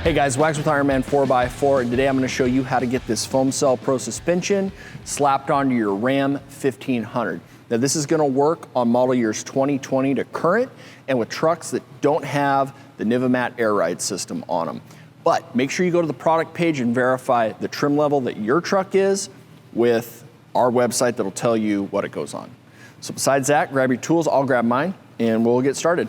Hey guys, Wags with Ironman 4x4, and today I'm going to show you how to get this Foam Cell Pro suspension slapped onto your Ram 1500. Now this is going to work on model years 2020 to current and with trucks that don't have the Nivamat air ride system on them. But make sure you go to the product page and verify the trim level that your truck is with our website that'll tell you what it goes on. So besides that, grab your tools, I'll grab mine, and we'll get started.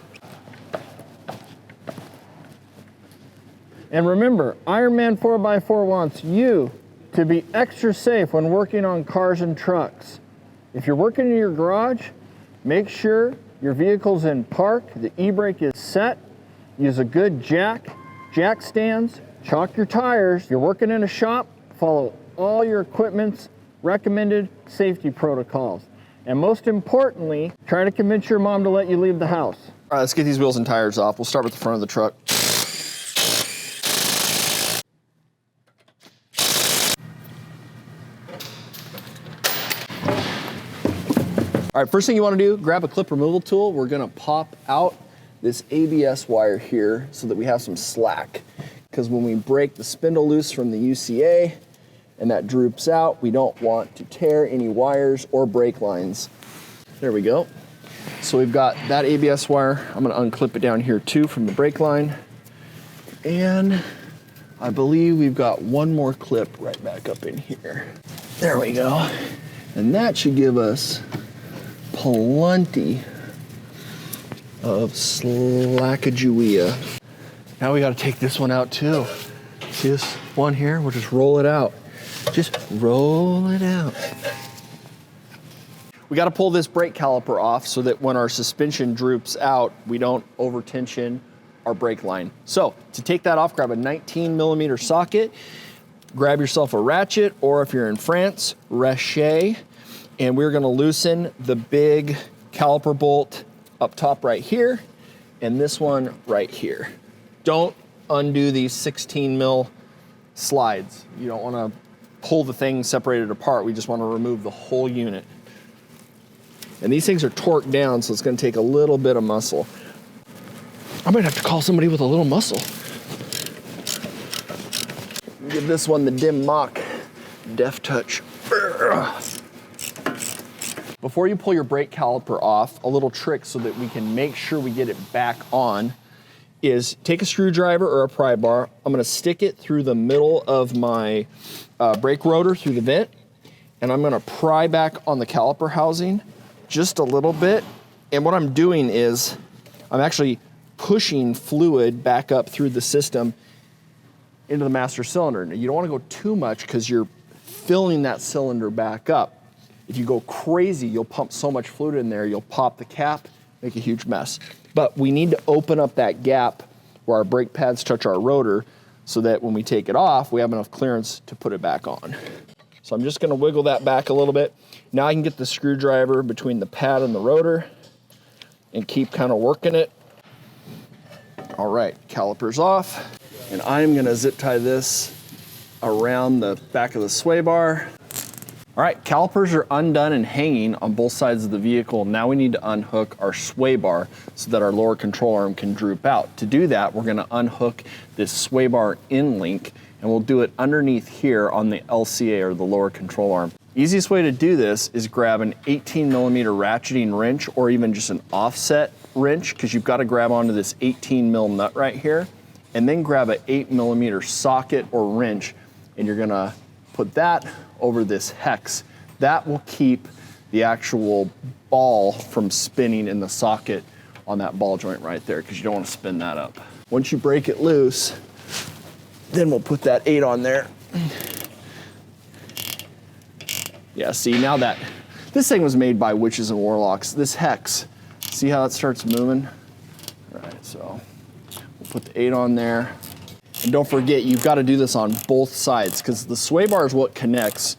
And remember, Ironman 4x4 wants you to be extra safe when working on cars and trucks. If you're working in your garage, make sure your vehicle's in park, the e-brake is set, use a good jack stands, chalk your tires. You're working in a shop, follow all your equipment's recommended safety protocols. And most importantly, try to convince your mom to let you leave the house. All right, let's get these wheels and tires off. We'll start with the front of the truck. All right, first thing you want to do, grab a clip removal tool. We're going to pop out this ABS wire here so that we have some slack. Because when we break the spindle loose from the UCA and that droops out, we don't want to tear any wires or brake lines. There we go. So we've got that ABS wire. I'm going to unclip it down here too from the brake line. And I believe we've got one more clip right back up in here. There we go. And that should give us plenty of slackajouia. Now we got to take this one out too. See this one here? We'll just roll it out. Just roll it out. We got to pull this brake caliper off so that when our suspension droops out, we don't over tension our brake line. So to take that off, grab a 19mm socket, grab yourself a ratchet, or if you're in France, rechet. And we're gonna loosen the big caliper bolt up top right here, and this one right here. Don't undo these 16mm slides. You don't wanna pull the thing separated apart. We just wanna remove the whole unit. And these things are torqued down, so it's gonna take a little bit of muscle. I might have to call somebody with a little muscle. Give this one the dim mock deft touch. Before you pull your brake caliper off, a little trick so that we can make sure we get it back on is take a screwdriver or a pry bar. I'm gonna stick it through the middle of my brake rotor through the vent, and I'm gonna pry back on the caliper housing just a little bit. And what I'm doing is I'm actually pushing fluid back up through the system into the master cylinder. Now, you don't wanna go too much because you're filling that cylinder back up. If you go crazy, you'll pump so much fluid in there, you'll pop the cap, make a huge mess. But we need to open up that gap where our brake pads touch our rotor so that when we take it off, we have enough clearance to put it back on. So I'm just gonna wiggle that back a little bit. Now I can get the screwdriver between the pad and the rotor and keep kind of working it. All right, caliper's off. And I'm gonna zip tie this around the back of the sway bar. All right, calipers are undone and hanging on both sides of the vehicle. Now we need to unhook our sway bar so that our lower control arm can droop out. To do that, we're gonna unhook this sway bar in link, and we'll do it underneath here on the LCA, or the lower control arm. Easiest way to do this is grab an 18mm ratcheting wrench, or even just an offset wrench, because you've got to grab onto this 18mm nut right here, and then grab an 8mm socket or wrench, and you're gonna put that over this hex. That will keep the actual ball from spinning in the socket on that ball joint right there, because you don't want to spin that up. Once you break it loose, then we'll put that 8 on there. Yeah, see, now that this thing was made by witches and warlocks, this hex, see how it starts moving? All right, so we'll put the 8 on there. And don't forget, you've got to do this on both sides, because the sway bar is what connects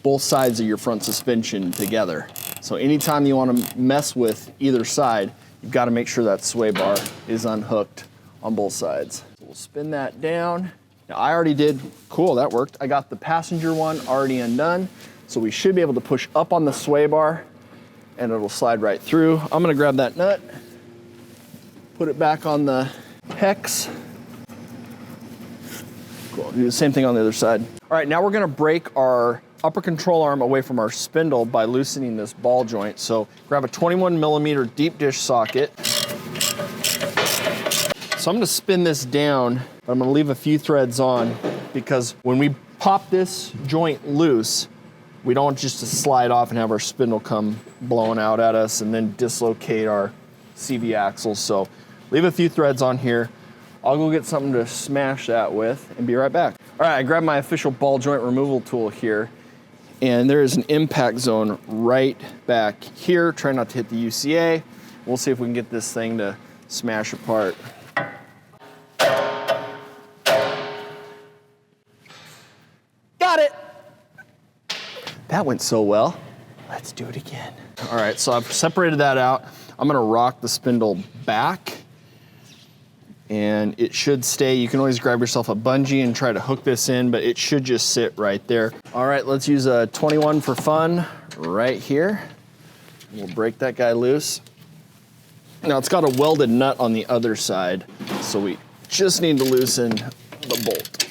both sides of your front suspension together. So anytime you want to mess with either side, you've got to make sure that sway bar is unhooked on both sides. So we'll spin that down. Now I already did, cool, that worked. I got the passenger one already undone, so we should be able to push up on the sway bar and it'll slide right through. I'm gonna grab that nut, put it back on the hex, Cool, do the same thing on the other side. All right, now we're gonna break our upper control arm away from our spindle by loosening this ball joint. So grab a 21 millimeter deep dish socket. So I'm gonna spin this down, but I'm gonna leave a few threads on because when we pop this joint loose, we don't want just to slide off and have our spindle come blowing out at us and then dislocate our CV axles. So leave a few threads on here. I'll go get something to smash that with and be right back. All right, I grabbed my official ball joint removal tool here, and there is an impact zone right back here. Try not to hit the UCA. We'll see if we can get this thing to smash apart. Got it. That went so well. Let's do it again. All right, so I've separated that out. I'm gonna rock the spindle back and it should stay. You can always grab yourself a bungee and try to hook this in, but it should just sit right there. All right, let's use a 21 for fun right here. We'll break that guy loose. Now it's got a welded nut on the other side, so we just need to loosen the bolt.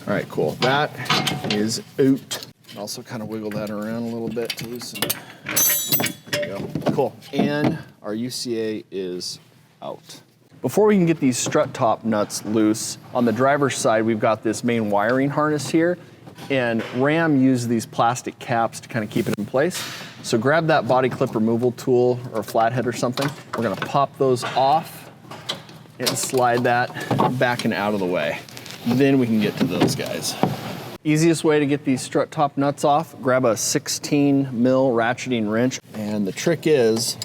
All right, cool. That is out. Also kind of wiggle that around a little bit to loosen. There we go. Cool. And our UCA is out. Before we can get these strut top nuts loose, on the driver's side, we've got this main wiring harness here, and Ram used these plastic caps to kind of keep it in place. So grab that body clip removal tool or a flathead or something. We're gonna pop those off and slide that back and out of the way. Then we can get to those guys. Easiest way to get these strut top nuts off, grab a 16 mil ratcheting wrench. And the trick is,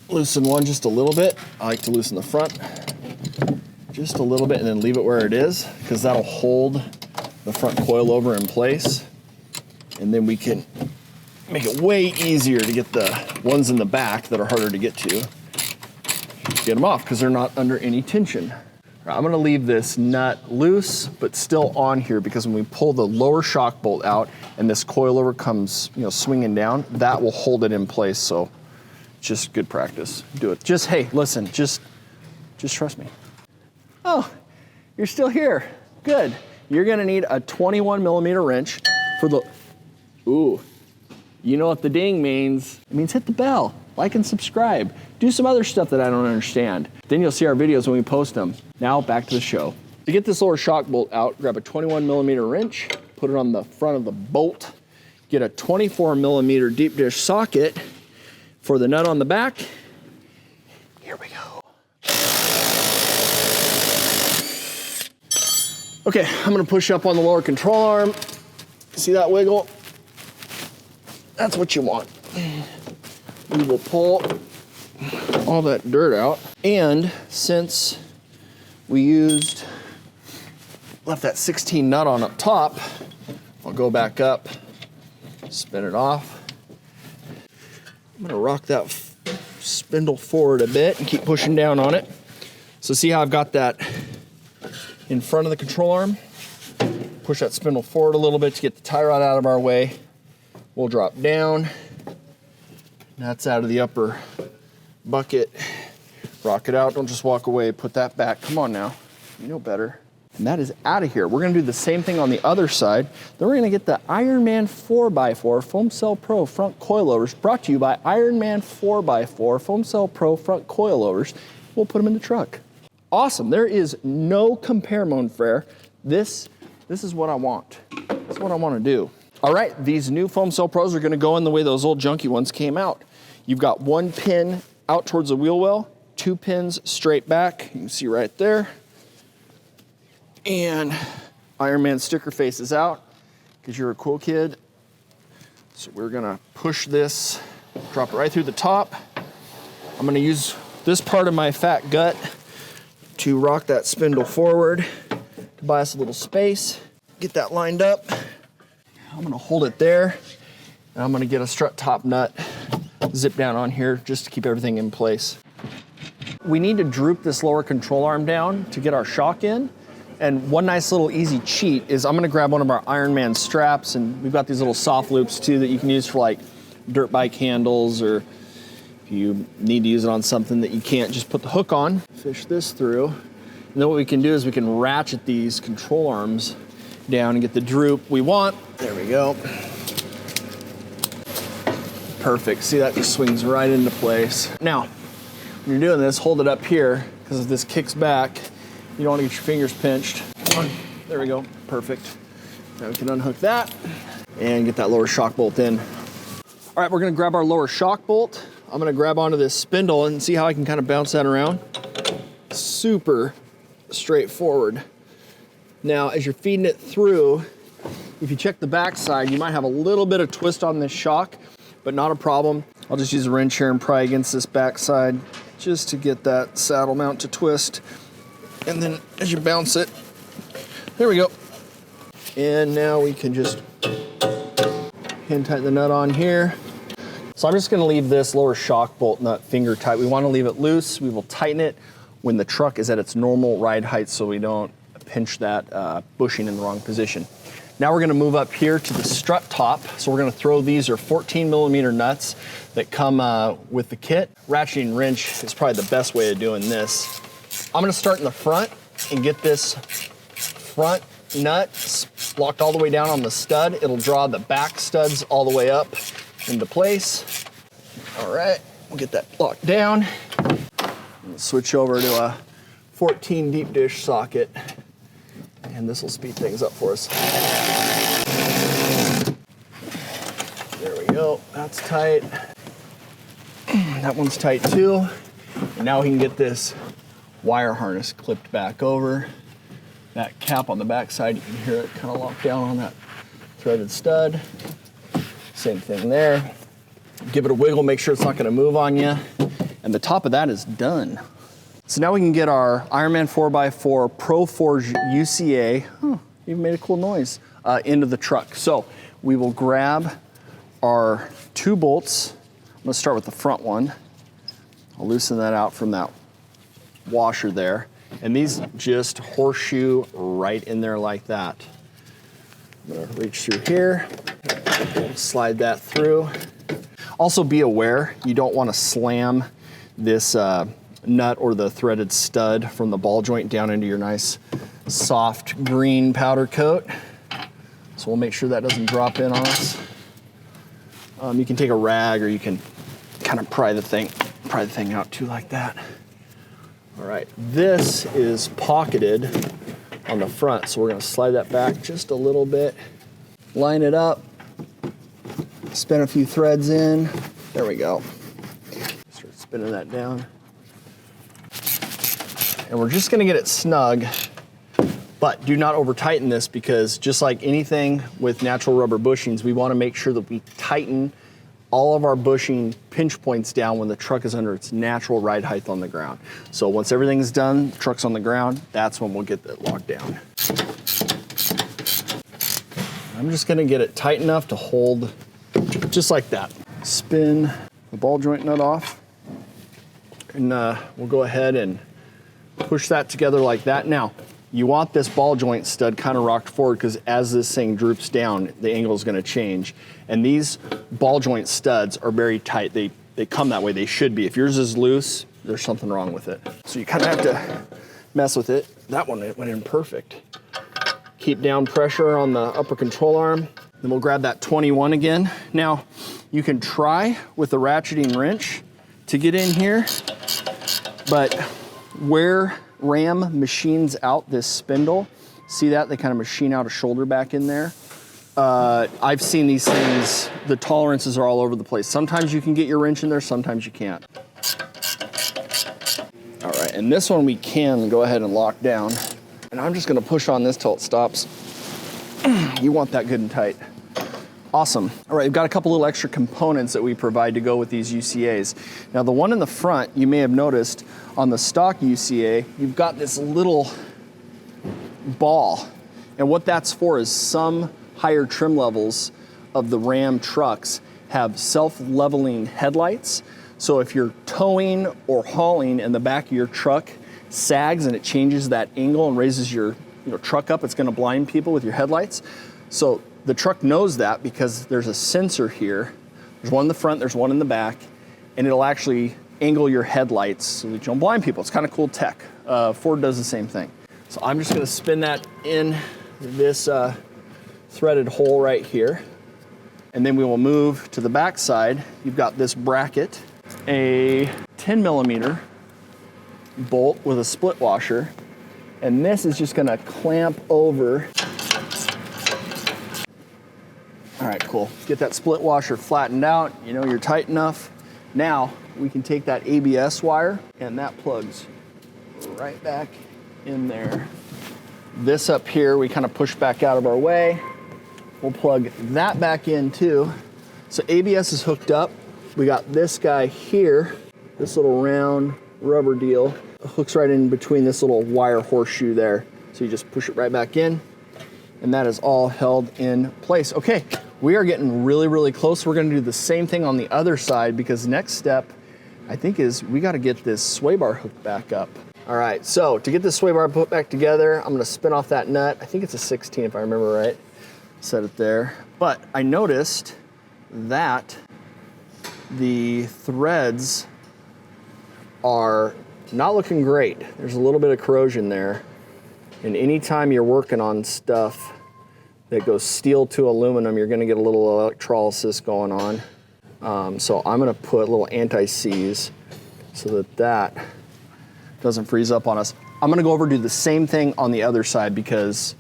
loosen one just a little bit. I like to loosen the front just a little bit and then leave it where it is, because that'll hold the front coilover in place. And then we can make it way easier to get the ones in the back that are harder to get to. Get them off because they're not under any tension. I'm gonna leave this nut loose, but still on here, because when we pull the lower shock bolt out and this coilover comes, swinging down, that will hold it in place. So just good practice. Do it. Just, hey, listen, just trust me. Oh, you're still here. Good. You're gonna need a 21 millimeter wrench for the, ooh, you know what the ding means? It means hit the bell, like and subscribe. Do some other stuff that I don't understand. Then you'll see our videos when we post them. Now back to the show. To get this lower shock bolt out, grab a 21 millimeter wrench, put it on the front of the bolt, get a 24 millimeter deep dish socket for the nut on the back. Here we go. Okay, I'm gonna push up on the lower control arm. See that wiggle? That's what you want. We will pull all that dirt out. And since we left that 16 nut on up top, I'll go back up, spin it off. I'm gonna rock that spindle forward a bit and keep pushing down on it. So see how I've got that in front of the control arm? Push that spindle forward a little bit to get the tie rod out of our way. We'll drop down. That's out of the upper bucket. Rock it out, don't just walk away, put that back. Come on now, you know better. And that is out of here. We're gonna do the same thing on the other side. Then we're gonna get the Ironman 4x4 Foam Cell Pro front coilovers, brought to you by Ironman 4x4 Foam Cell Pro front coilovers. We'll put them in the truck. Awesome, there is no compare, mon frere. This is what I want. This is what I wanna do. All right, these new Foam Cell Pros are gonna go in the way those old junky ones came out. You've got one pin out towards the wheel well, 2 pins straight back. You can see right there. And Ironman sticker faces out, because you're a cool kid. So we're gonna push this, drop it right through the top. I'm gonna use this part of my fat gut to rock that spindle forward to buy us a little space. Get that lined up. I'm gonna hold it there, and I'm gonna get a strut top nut, zip down on here just to keep everything in place. We need to droop this lower control arm down to get our shock in. And one nice little easy cheat is I'm gonna grab one of our Ironman straps, and we've got these little soft loops too that you can use for like dirt bike handles or If you need to use it on something that you can't, just put the hook on, fish this through. And then what we can do is we can ratchet these control arms down and get the droop we want. There we go. Perfect. See, that just swings right into place. Now, when you're doing this, hold it up here, because if this kicks back, you don't want to get your fingers pinched. Come on. There we go. Perfect. Now we can unhook that and get that lower shock bolt in. All right, we're gonna grab our lower shock bolt. I'm gonna grab onto this spindle and see how I can kind of bounce that around. Super straightforward. Now, as you're feeding it through, if you check the back side, you might have a little bit of twist on this shock, but not a problem. I'll just use a wrench here and pry against this back side just to get that saddle mount to twist. And then as you bounce it, there we go. And now we can just hand tighten the nut on here. So I'm just gonna leave this lower shock bolt nut finger tight. We wanna leave it loose. We will tighten it when the truck is at its normal ride height so we don't pinch that bushing in the wrong position. Now we're gonna move up here to the strut top. So we're gonna throw, these are 14 millimeter nuts that come with the kit. Ratcheting wrench is probably the best way of doing this. I'm gonna start in the front and get this front nut locked all the way down on the stud. It'll draw the back studs all the way up into place. All right, we'll get that locked down. We'll switch over to a 14 deep dish socket, and this will speed things up for us. There we go, that's tight. That one's tight too. And now we can get this wire harness clipped back over. That cap on the back side, you can hear it kind of lock down on that threaded stud. Same thing there. Give it a wiggle, make sure it's not gonna move on you. And the top of that is done. So now we can get our Ironman 4x4 Pro Forge UCA, even made a cool noise, into the truck. So we will grab our 2 bolts. I'm gonna start with the front one. I'll loosen that out from that washer there. And these just horseshoe right in there like that. I'm gonna reach through here, slide that through. Also be aware, you don't wanna slam this nut or the threaded stud from the ball joint down into your nice soft green powder coat. So we'll make sure that doesn't drop in on us. You can take a rag or you can kind of pry the thing out too like that. All right, this is pocketed on the front, so we're gonna slide that back just a little bit, line it up, spin a few threads in. There we go. Start spinning that down. And we're just gonna get it snug, but do not over tighten this, because just like anything with natural rubber bushings, we wanna make sure that we tighten all of our bushing pinch points down when the truck is under its natural ride height on the ground. So once everything's done, the truck's on the ground, that's when we'll get that locked down. I'm just gonna get it tight enough to hold just like that. Spin the ball joint nut off, and we'll go ahead and push that together like that. Now, you want this ball joint stud kind of rocked forward, because as this thing droops down, the angle is going to change. And these ball joint studs are very tight. They come that way. They should be. If yours is loose, there's something wrong with it. So you kind of have to mess with it. That one, it went in perfect. Keep down pressure on the upper control arm. Then we'll grab that 21 again. Now, you can try with the ratcheting wrench to get in here, but where Ram machines out this spindle, see that? They kind of machine out a shoulder back in there. I've seen these things, the tolerances are all over the place. Sometimes you can get your wrench in there, sometimes you can't. All right, and this one we can go ahead and lock down. And I'm just gonna push on this till it stops. You want that good and tight. Awesome. All right, we've got a couple little extra components that we provide to go with these UCAs. Now the one in the front, you may have noticed on the stock UCA, you've got this little ball. And what that's for is some higher trim levels of the Ram trucks have self-leveling headlights. So if you're towing or hauling and the back of your truck sags and it changes that angle and raises your truck up, it's gonna blind people with your headlights. So the truck knows that because there's a sensor here. There's one in the front, there's one in the back, and it'll actually angle your headlights so that you don't blind people. It's kind of cool tech. Ford does the same thing. So I'm just gonna spin that in this threaded hole right here. And then we will move to the back side. You've got this bracket, a 10 millimeter bolt with a split washer. And this is just gonna clamp over. All right, cool. Get that split washer flattened out. You know you're tight enough. Now we can take that ABS wire, and that plugs right back in there. This up here, we kind of push back out of our way. We'll plug that back in too. So ABS is hooked up. We got this guy here, this little round rubber deal. It hooks right in between this little wire horseshoe there. So you just push it right back in, and that is all held in place. Okay, we are getting really, really close. We're gonna do the same thing on the other side, because next step, I think, is we gotta get this sway bar hooked back up. All right, so to get this sway bar put back together, I'm gonna spin off that nut. I think it's a 16 if I remember right. Set it there. But I noticed that the threads are not looking great. There's a little bit of corrosion there. And anytime you're working on stuff that goes steel to aluminum, you're gonna get a little electrolysis going on. So I'm gonna put little anti-seize so that doesn't freeze up on us. I'm gonna go over and do the same thing on the other side, because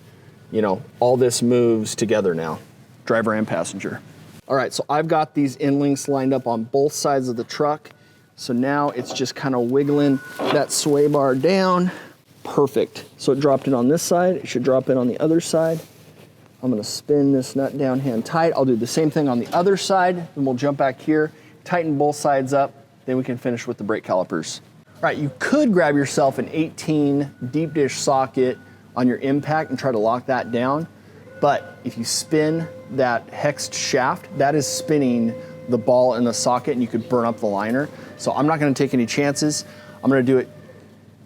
you know, all this moves together now, driver and passenger. All right, so I've got these end links lined up on both sides of the truck. So now it's just kind of wiggling that sway bar down. Perfect. So it dropped in on this side. It should drop in on the other side. I'm gonna spin this nut down hand tight. I'll do the same thing on the other side. Then we'll jump back here, tighten both sides up. Then we can finish with the brake calipers. All right, you could grab yourself an 18 deep dish socket on your impact and try to lock that down. But if you spin that hexed shaft, that is spinning the ball in the socket, and you could burn up the liner. So I'm not gonna take any chances. I'm gonna do it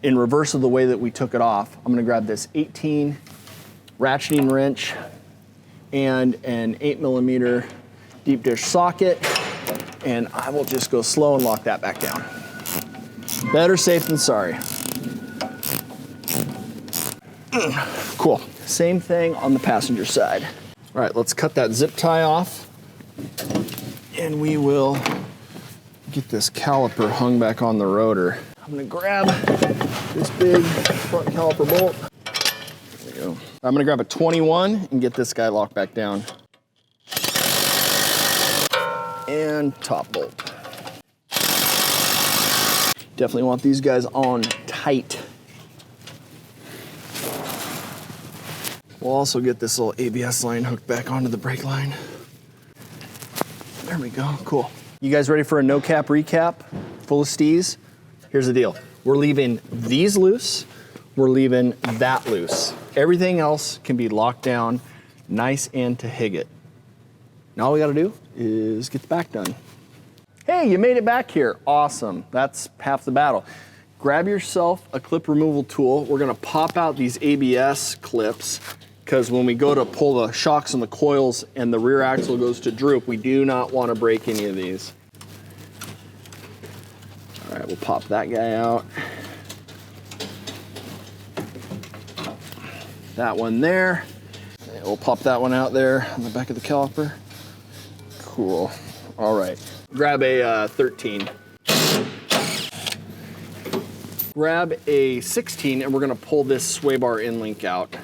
in reverse of the way that we took it off. I'm gonna grab this 18 ratcheting wrench and an 8 millimeter deep dish socket, and I will just go slow and lock that back down. Better safe than sorry. Cool. Same thing on the passenger side. All right, let's cut that zip tie off, and we will get this caliper hung back on the rotor. I'm gonna grab this big front caliper bolt. There we go. I'm gonna grab a 21 and get this guy locked back down. And top bolt. Definitely want these guys on tight. We'll also get this little ABS line hooked back onto the brake line. There we go, cool. You guys ready for a no cap recap full of stees? Here's the deal. We're leaving these loose, we're leaving that loose. Everything else can be locked down nice and to Higgett. Now all we gotta do is get the back done. Hey, you made it back here. Awesome, that's half the battle. Grab yourself a clip removal tool. We're gonna pop out these ABS clips, because when we go to pull the shocks and the coils and the rear axle goes to droop, we do not want to break any of these. All right, we'll pop that guy out. That one there. And we'll pop that one out there on the back of the caliper. Cool. All right, grab a 13. Grab a 16, and we're gonna pull this sway bar end link out.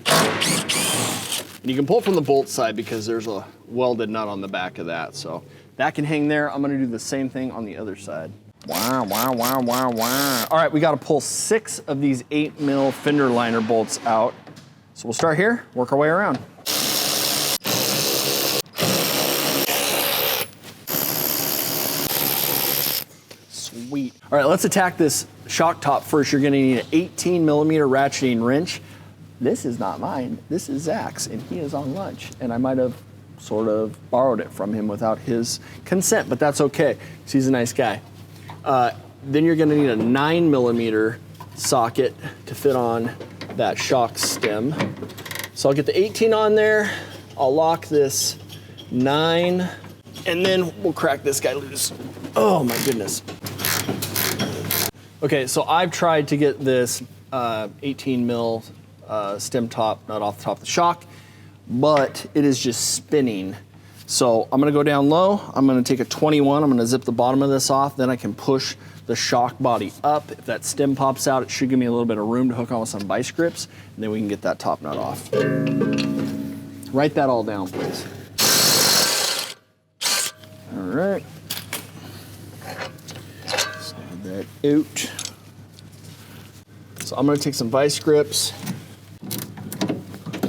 And you can pull from the bolt side because there's a welded nut on the back of that. So that can hang there. I'm gonna do the same thing on the other side. Wow, wow, wow, wow, wow. All right, we gotta pull 6 of these 8 mil fender liner bolts out. So we'll start here, work our way around. Sweet. All right, let's attack this shock top first. You're gonna need an 18 millimeter ratcheting wrench. This is not mine, this is Zach's, and he is on lunch. And I might have sort of borrowed it from him without his consent, but that's okay, because he's a nice guy. Then you're gonna need a 9 millimeter socket to fit on that shock stem. So I'll get the 18 on there, I'll lock this 9 and then we'll crack this guy loose. Oh my goodness. Okay, so I've tried to get this 18 mil stem top nut off the top of the shock, but it is just spinning. So I'm gonna go down low, I'm gonna take a 21, I'm gonna zip the bottom of this off, then I can push the shock body up. If that stem pops out, it should give me a little bit of room to hook on with some vice grips, and then we can get that top nut off. Write that all down, please. All right. Slide that out. So I'm gonna take some vice grips.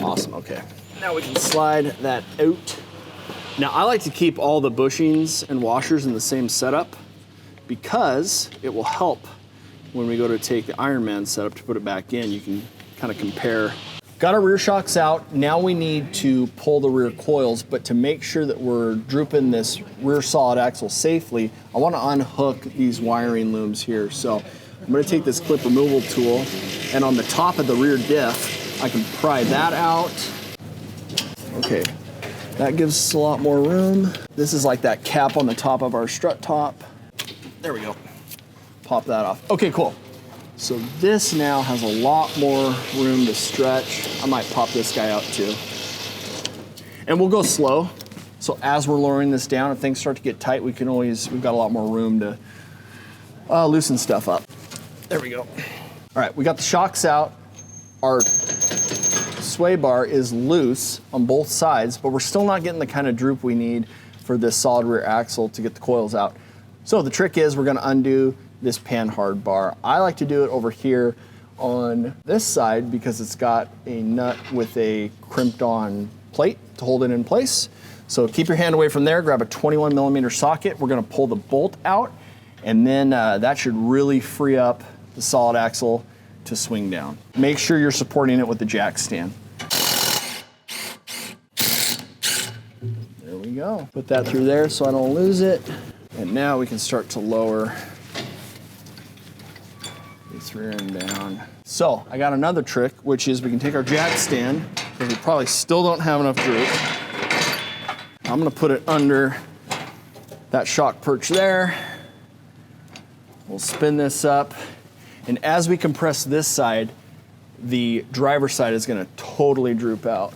Awesome, okay. Now we can slide that out. Now I like to keep all the bushings and washers in the same setup because it will help when we go to take the Ironman setup to put it back in. You can kind of compare. Got our rear shocks out. Now we need to pull the rear coils, but to make sure that we're drooping this rear solid axle safely, I want to unhook these wiring looms here. So I'm going to take this clip removal tool, and on the top of the rear diff, I can pry that out. Okay, that gives us a lot more room. This is like that cap on the top of our strut top. There we go. Pop that off. Okay, cool. So this now has a lot more room to stretch. I might pop this guy out too. And we'll go slow. So as we're lowering this down, if things start to get tight, we've got a lot more room to loosen stuff up. There we go. All right, we got the shocks out. Our sway bar is loose on both sides, but we're still not getting the kind of droop we need for this solid rear axle to get the coils out. So the trick is we're gonna undo this pan hard bar. I like to do it over here on this side because it's got a nut with a crimped on plate to hold it in place. So keep your hand away from there, grab a 21 millimeter socket. We're gonna pull the bolt out, and then that should really free up the solid axle to swing down. Make sure you're supporting it with the jack stand. There we go. Put that through there so I don't lose it. And now we can start to lower this rear end down. So I got another trick, which is we can take our jack stand, because we probably still don't have enough droop. I'm gonna put it under that shock perch there. We'll spin this up. And as we compress this side, the driver's side is gonna totally droop out.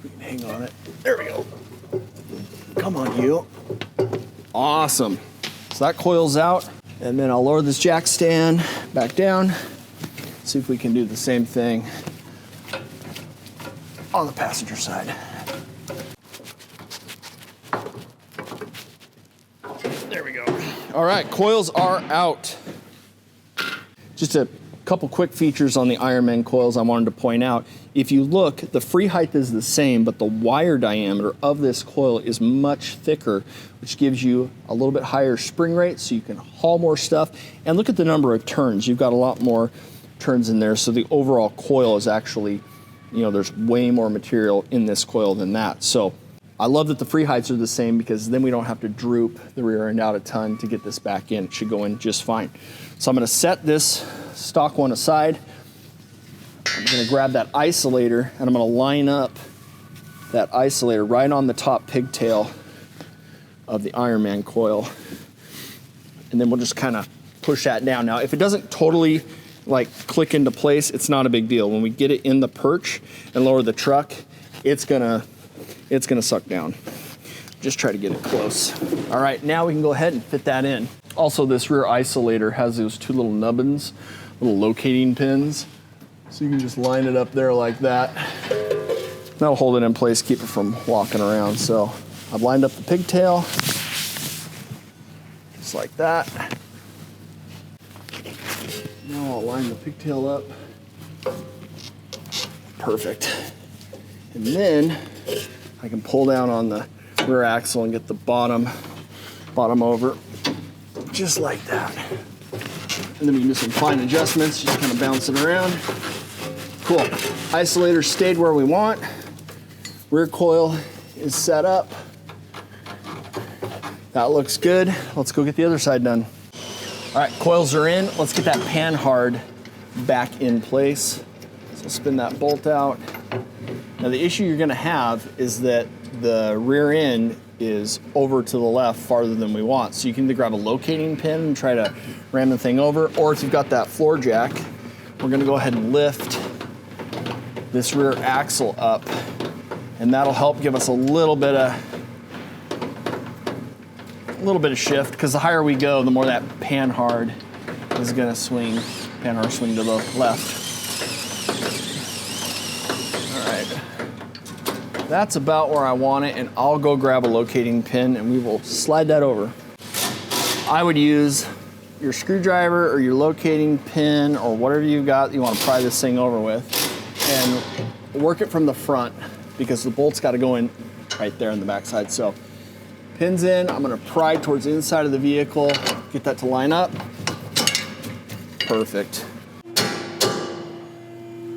We can hang on it. There we go. Come on, you. Awesome. So that coils out, and then I'll lower this jack stand back down. See if we can do the same thing on the passenger side. There we go. All right, coils are out. Just a couple quick features on the Ironman coils I wanted to point out. If you look, the free height is the same, but the wire diameter of this coil is much thicker, which gives you a little bit higher spring rate so you can haul more stuff. And look at the number of turns. You've got a lot more turns in there, so the overall coil is actually, there's way more material in this coil than that. So I love that the free heights are the same, because then we don't have to droop the rear end out a ton to get this back in. It should go in just fine. So I'm gonna set this stock one aside. I'm gonna grab that isolator, and I'm gonna line up that isolator right on the top pigtail of the Ironman coil. And then we'll just kind of push that down. Now, if it doesn't totally click into place, it's not a big deal. When we get it in the perch and lower the truck, it's gonna suck down. Just try to get it close. All right, now we can go ahead and fit that in. Also, this rear isolator has those two little nubbins, little locating pins. So you can just line it up there like that. That'll hold it in place, keep it from walking around. So I've lined up the pigtail, just like that. Now I'll line the pigtail up. Perfect. And then I can pull down on the rear axle and get the bottom over, just like that. And then we can do some fine adjustments, just kind of bounce it around. Cool. Isolator stayed where we want. Rear coil is set up. That looks good. Let's go get the other side done. All right, coils are in. Let's get that pan hard back in place. So spin that bolt out. Now the issue you're gonna have is that the rear end is over to the left farther than we want. So you can either grab a locating pin and try to ram the thing over, or if you've got that floor jack, we're gonna go ahead and lift this rear axle up, and that'll help give us a little bit of shift, because the higher we go, the more that panhard is gonna swing, panhard swing to the left. All right, that's about where I want it, and I'll go grab a locating pin and we will slide that over. I would use your screwdriver or your locating pin or whatever you've got you want to pry this thing over with, and work it from the front, because the bolt's got to go in right there on the backside. So pins in, I'm gonna pry towards the inside of the vehicle, get that to line up. Perfect.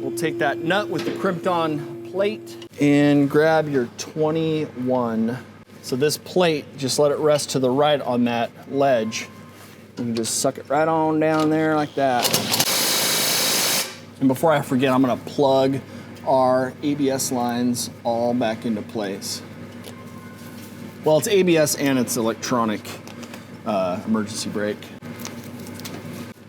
We'll take that nut with the crimped on plate and grab your 21. So this plate, just let it rest to the right on that ledge. You can just suck it right on down there like that. And before I forget, I'm gonna plug our ABS lines all back into place. Well, it's ABS and it's electronic emergency brake.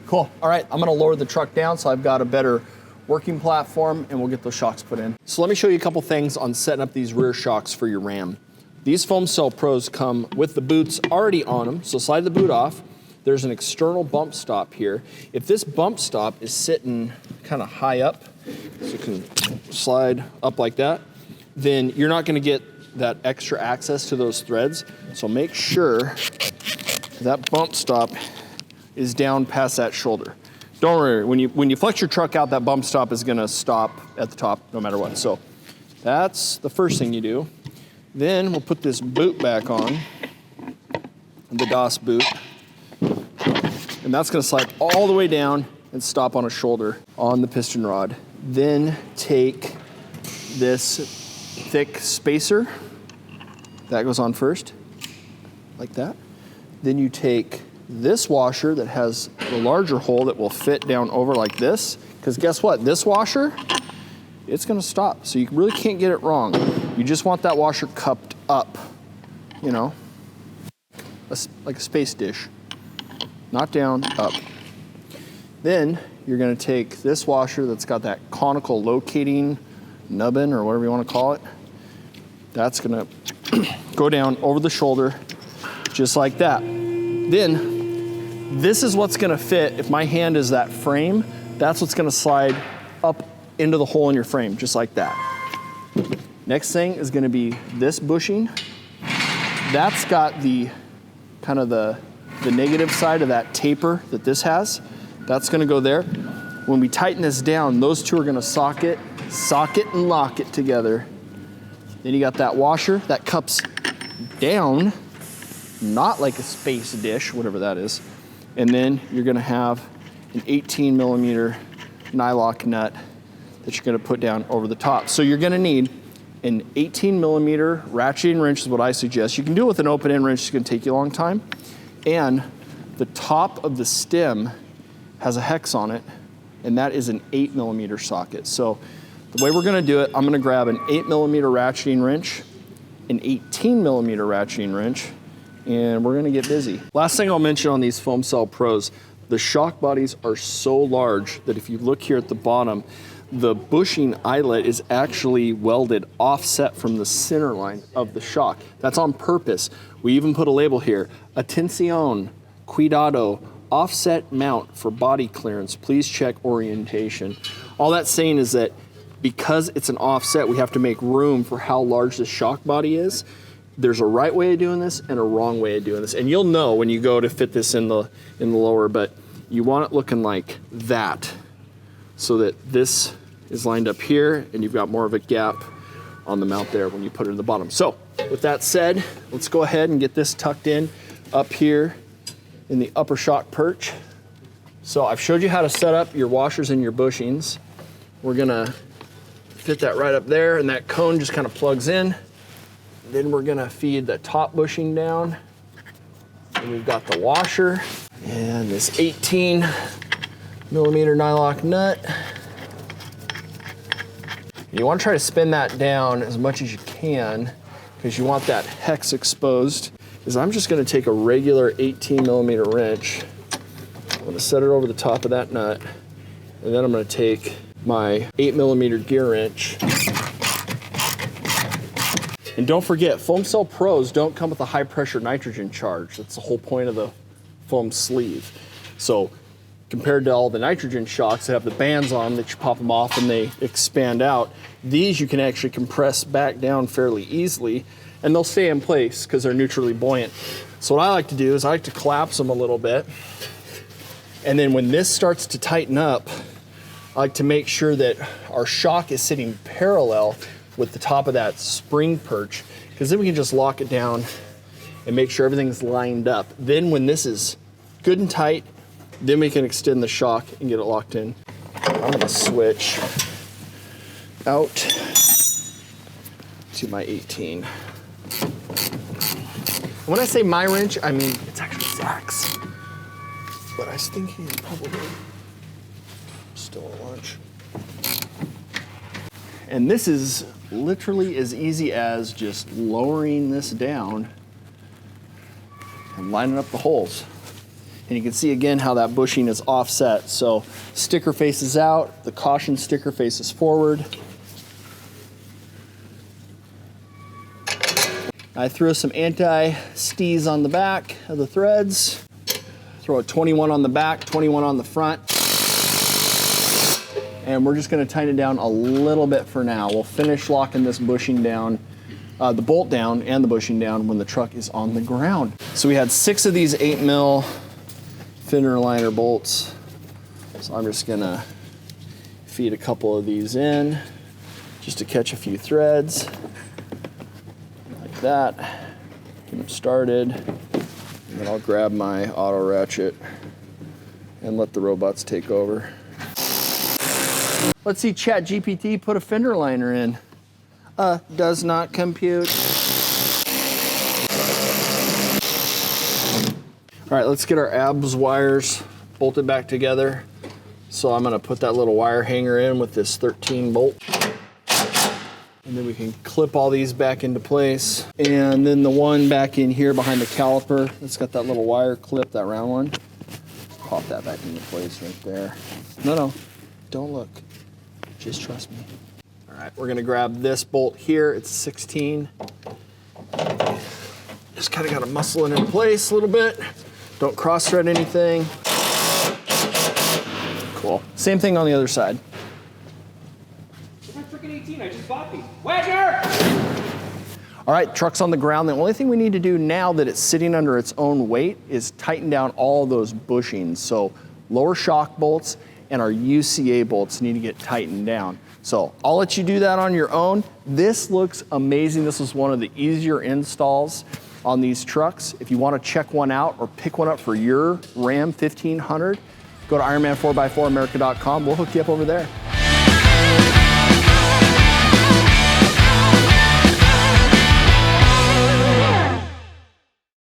Cool. All right, I'm gonna lower the truck down so I've got a better working platform, and we'll get those shocks put in. So let me show you a couple things on setting up these rear shocks for your Ram. These Foam Cell Pros come with the boots already on them, so slide the boot off. There's an external bump stop here. If this bump stop is sitting kind of high up, so you can slide up like that, then you're not gonna get that extra access to those threads. So make sure that bump stop is down past that shoulder. Don't worry, when you flex your truck out, that bump stop is gonna stop at the top no matter what. So that's the first thing you do. Then we'll put this boot back on, the DOS boot, and that's gonna slide all the way down and stop on a shoulder on the piston rod. Then take this thick spacer, that goes on first, like that. Then you take this washer that has the larger hole that will fit down over like this, because guess what, this washer, it's gonna stop, so you really can't get it wrong. You just want that washer cupped up, you know, like a space dish, not down, up. Then you're gonna take this washer that's got that conical locating nubbin or whatever you wanna call it. That's gonna go down over the shoulder, just like that. Then, this is what's gonna fit. If my hand is that frame, that's what's gonna slide up into the hole in your frame, just like that. Next thing is gonna be this bushing. That's got the kind of the negative side of that taper that this has. That's gonna go there. When we tighten this down, those two are gonna socket and lock it together. Then you got that washer that cups down, not like a space dish, whatever that is. And then you're gonna have an 18 millimeter nylock nut that you're gonna put down over the top. So you're gonna need an 18 millimeter ratcheting wrench is what I suggest. You can do it with an open end wrench, it's gonna take you a long time. And the top of the stem has a hex on it, and that is an 8 millimeter socket. So the way we're gonna do it, I'm gonna grab an 8 millimeter ratcheting wrench, an 18 millimeter ratcheting wrench, and we're gonna get busy. Last thing I'll mention on these Foam Cell Pros, the shock bodies are so large that if you look here at the bottom, the bushing eyelet is actually welded offset from the center line of the shock. That's on purpose. We even put a label here, Attenzione, Cuidado, offset mount for body clearance. Please check orientation. All that's saying is that because it's an offset, we have to make room for how large the shock body is. There's a right way of doing this and a wrong way of doing this. And you'll know when you go to fit this in the lower, but you want it looking like that so that this is lined up here and you've got more of a gap on the mount there when you put it in the bottom. So with that said, let's go ahead and get this tucked in up here in the upper shock perch. So I've showed you how to set up your washers and your bushings. We're gonna fit that right up there, and that cone just kind of plugs in. Then we're gonna feed the top bushing down. And we've got the washer and this 18 millimeter nylock nut. You wanna try to spin that down as much as you can because you want that hex exposed, is I'm just gonna take a regular 18mm wrench. I'm gonna set it over the top of that nut, and then I'm gonna take my 8mm gear wrench. And don't forget, foam cell pros don't come with a high pressure nitrogen charge. That's the whole point of the foam sleeve. So compared to all the nitrogen shocks that have the bands on that you pop them off and they expand out, these you can actually compress back down fairly easily and they'll stay in place because they're neutrally buoyant. So what I like to do is I like to collapse them a little bit. And then when this starts to tighten up, I like to make sure that our shock is sitting parallel with the top of that spring perch, because then we can just lock it down and make sure everything's lined up. Then when this is good and tight, then we can extend the shock and get it locked in. I'm gonna switch out to my 18. When I say my wrench, I mean, it's actually Zach's. But I was thinking he's probably still at lunch. And this is literally as easy as just lowering this down and lining up the holes. And you can see again how that bushing is offset. So sticker faces out, the caution sticker faces forward. I threw some anti-stees on the back of the threads. Throw a 21 on the back, 21 on the front. And we're just gonna tighten it down a little bit for now. We'll finish locking this bushing down, the bolt down and the bushing down when the truck is on the ground. So we had 6 of these 8mm fender liner bolts. So I'm just gonna feed a couple of these in just to catch a few threads. Like that. Get them started. And then I'll grab my auto ratchet and let the robots take over. Let's see ChatGPT put a fender liner in. Does not compute. All right, let's get our ABS wires bolted back together. So I'm gonna put that little wire hanger in with this 13 bolt. And then we can clip all these back into place. And then the one back in here behind the caliper, it's got that little wire clip, that round one. Pop that back into place right there. No, don't look. Just trust me. All right, we're gonna grab this bolt here. It's 16. Just kind of gotta muscle it in place a little bit. Don't cross thread anything. Cool. Same thing on the other side. It's my freaking 18, I just bought these. Wagner! All right, truck's on the ground. The only thing we need to do now that it's sitting under its own weight is tighten down all those bushings. So lower shock bolts and our UCA bolts need to get tightened down. So I'll let you do that on your own. This looks amazing. This is one of the easier installs on these trucks. If you want to check one out or pick one up for your Ram 1500, go to Ironman4x4America.com. We'll hook you up over there.